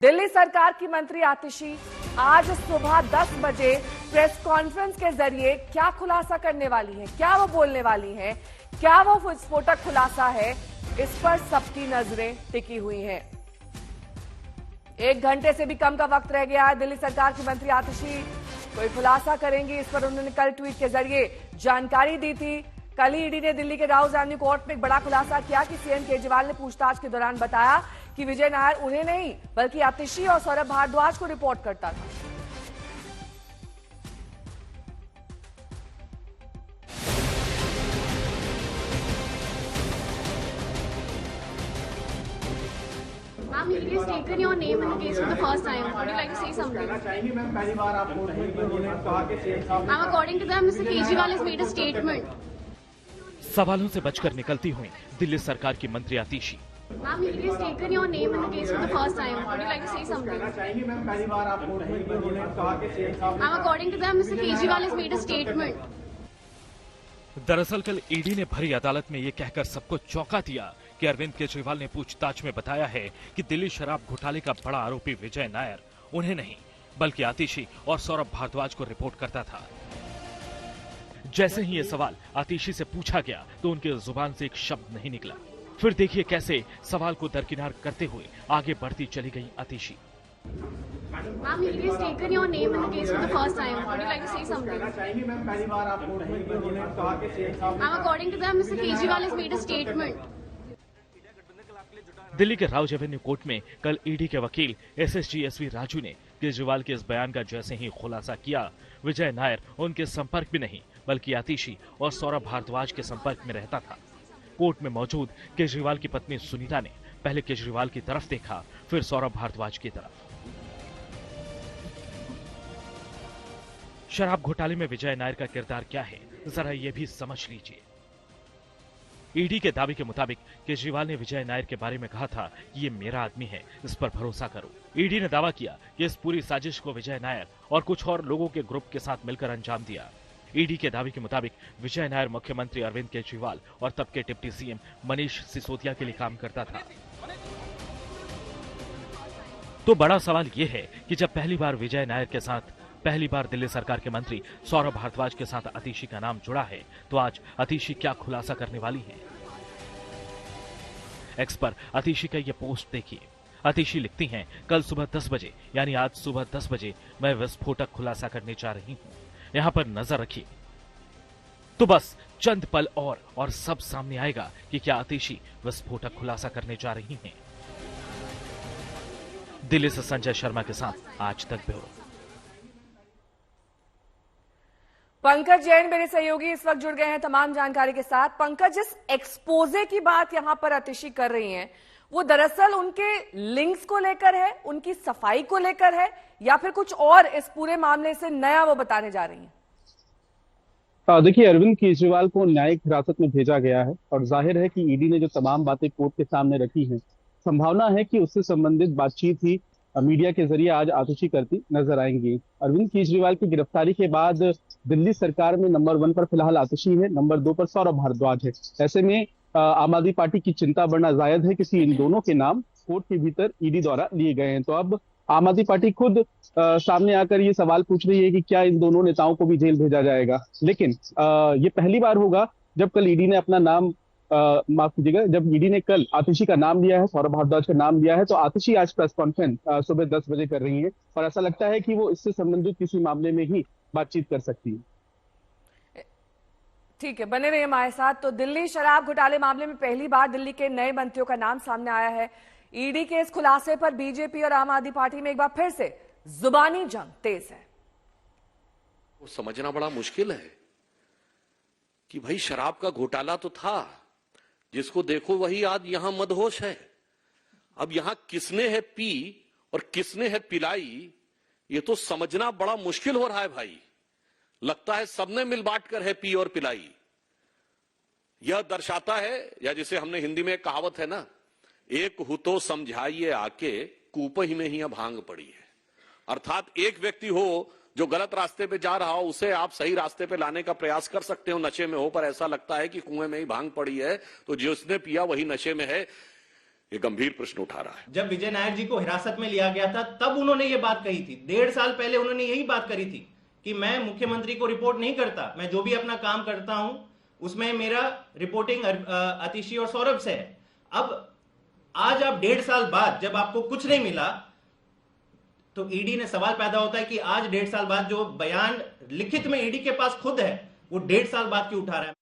दिल्ली सरकार की मंत्री आतिशी आज सुबह 10 बजे प्रेस कॉन्फ्रेंस के जरिए क्या खुलासा करने वाली हैं, क्या वो बोलने वाली हैं, क्या वो विस्फोटक खुलासा है, इस पर सबकी नजरें टिकी हुई हैं। 1 घंटे से भी कम का वक्त रह गया है। दिल्ली सरकार की मंत्री आतिशी कोई खुलासा करेंगी, इस पर उन्होंने कल ट्वीट के जरिए जानकारी दी थी। कल ही ईडी ने दिल्ली के राउज एवेन्यू कोर्ट में एक बड़ा खुलासा किया कि सीएम केजरीवाल ने पूछताछ के दौरान बताया कि विजय नायर उन्हें नहीं बल्कि आतिशी और सौरभ भारद्वाज को रिपोर्ट करता था। Ma'am, he has taken your name in the case for the first time. Would you like to say something? Ma'am, according to them, Mr. Kejriwal has made a statement. सवालों से बचकर निकलती हुई दिल्ली सरकार की मंत्री आतिशी। Ma'am, he has taken your name in the case for the first time. Would you like to say something? Ma'am, according to them, Mr. Kejriwal has made a statement. दरअसल कल ईडी ने भरी अदालत में ये कहकर सबको चौंका दिया कि अरविंद केजरीवाल ने पूछताछ में बताया है कि दिल्ली शराब घोटाले का बड़ा आरोपी विजय नायर उन्हें नहीं बल्कि आतिशी और सौरभ भारद्वाज को रिपोर्ट करता था। जैसे ही ये सवाल आतिशी से पूछा गया तो उनके जुबान से एक शब्द नहीं निकला। फिर देखिए कैसे सवाल को दरकिनार करते हुए आगे बढ़ती चली गई आतिशी। Ma'am, he has taken your name in the case for the first time. Would you like to say something? Ma'am, according to them, Mr. Kejriwal has made a statement. Delhi के राउज एवेन्यू कोर्ट में कल ED के वकील SSG SV Raju ने केजरीवाल के इस बयान का जैसे ही खुलासा किया, विजय नायर उनके संपर्क में नहीं बल्कि आतिशी और सौरभ भारद्वाज के संपर्क में रहता था। कोर्ट में मौजूद केजरीवाल की पत्नी सुनीता ने पहले केजरीवाल की तरफ देखा, फिर सौरभ भारद्वाज की तरफ। शराब घोटाले में विजय नायर का किरदार क्या है, जरा ये भी समझ लीजिए। ईडी के दावे के मुताबिक केजरीवाल ने विजय नायर के बारे में कहा था कि ये मेरा आदमी है, इस पर भरोसा करो। ईडी ने दावा किया कि इस पूरी साजिश को विजय नायर और कुछ और लोगों के ग्रुप के साथ मिलकर अंजाम दिया। ईडी के दावे के मुताबिक विजय नायर मुख्यमंत्री अरविंद केजरीवाल और तब के डिप्टी सीएम मनीष सिसोदिया के लिए काम करता था। तो बड़ा सवाल यह है कि जब पहली बार विजय नायर के साथ पहली बार दिल्ली सरकार के मंत्री सौरभ भारद्वाज के साथ आतिशी का नाम जुड़ा है, तो आज आतिशी क्या खुलासा करने वाली हैं? एक्स पर आतिशी का ये पोस्ट देखिए। आतिशी लिखती हैं, कल सुबह 10 बजे यानी आज सुबह 10 बजे मैं विस्फोटक खुलासा करने जा रही हूं, यहां पर नजर रखिए। तो बस चंद पल और सब सामने आएगा कि क्या आतिशी विस्फोटक खुलासा करने जा रही हैं। दिल्ली से संजय शर्मा के साथ आज तक ब्यूरो। पंकज जैन मेरे सहयोगी इस वक्त जुड़ गए हैं तमाम जानकारी के साथ। पंकज, जिस एक्सपोजे की बात यहां पर आतिशी कर रही हैं, वो दरअसल उनके लिंक्स को लेकर है, उनकी सफाई को लेकर है, या फिर कुछ और इस पूरे मामले से नया वो बताने जा रही हैं? देखिए, अरविंद केजरीवाल को न्यायिक हिरासत में भेजा गया है और जाहिर है कि ईडी ने जो तमाम बातें कोर्ट के सामने रखी हैं, संभावना है कि उससे संबंधित बातचीत ही मीडिया के जरिए आज आतिशी करती नजर आएंगी। अरविंद केजरीवाल की गिरफ्तारी के बाद दिल्ली सरकार में नंबर 1 पर फिलहाल आतिशी है, नंबर 2 पर सौरभ भारद्वाज है। ऐसे में आम आदमी पार्टी की चिंता बढ़ना जायज है कि इन दोनों के नाम कोर्ट के भीतर ईडी द्वारा लिए गए हैं। तो अब आम आदमी पार्टी खुद सामने आकर ये सवाल पूछ रही है कि क्या इन दोनों नेताओं को भी जेल भेजा जाएगा। लेकिन ये पहली बार होगा जब कल ईडी ने अपना नाम माफ कीजिएगा, जब ईडी ने कल आतिशी का नाम लिया है, सौरभ भारद्वाज का नाम लिया है, तो आतिशी आज प्रेस कॉन्फ्रेंस सुबह 10 बजे कर रही है और ऐसा लगता है कि वो इससे संबंधित किसी मामले में ही बातचीत कर सकती है। ठीक है, बने रहिए हमारे साथ। तो दिल्ली शराब घोटाले मामले में पहली बार दिल्ली के नए मंत्रियों का नाम सामने आया है। ईडी के इस खुलासे पर बीजेपी और आम आदमी पार्टी में एक बार फिर से जुबानी जंग तेज है। वो समझना बड़ा मुश्किल है कि भाई शराब का घोटाला तो था, जिसको देखो वही आज यहां मदहोश है। अब यहां किसने है पी और किसने है पिलाई, ये तो समझना बड़ा मुश्किल हो रहा है भाई। लगता है सबने मिल बांट कर है पी और पिलाई। यह दर्शाता है, या जिसे हमने हिंदी में एक कहावत है ना, एक हु तो समझाइए आके कूप ही में ही भांग पड़ी है। अर्थात एक व्यक्ति हो जो गलत रास्ते पे जा रहा हो, उसे आप सही रास्ते पे लाने का प्रयास कर सकते हो, नशे में हो, पर ऐसा लगता है कि कुएं में ही भांग पड़ी है, तो जिसने पिया वही नशे में है। ये गंभीर प्रश्न उठा रहा है। जब विजय नायर जी को हिरासत में लिया गया था तब उन्होंने ये बात कही थी। 1.5 साल पहले उन्होंने यही बात करी थी कि मैं मुख्यमंत्री को रिपोर्ट नहीं करता, मैं जो भी अपना काम करता हूं उसमें मेरा रिपोर्टिंग आतिशी और सौरभ से है। अब आज आप 1.5 साल बाद जब आपको कुछ नहीं मिला तो ईडी ने सवाल पैदा होता है कि आज 1.5 साल बाद जो बयान लिखित में ईडी के पास खुद है वो 1.5 साल बाद क्यों उठा रहा है।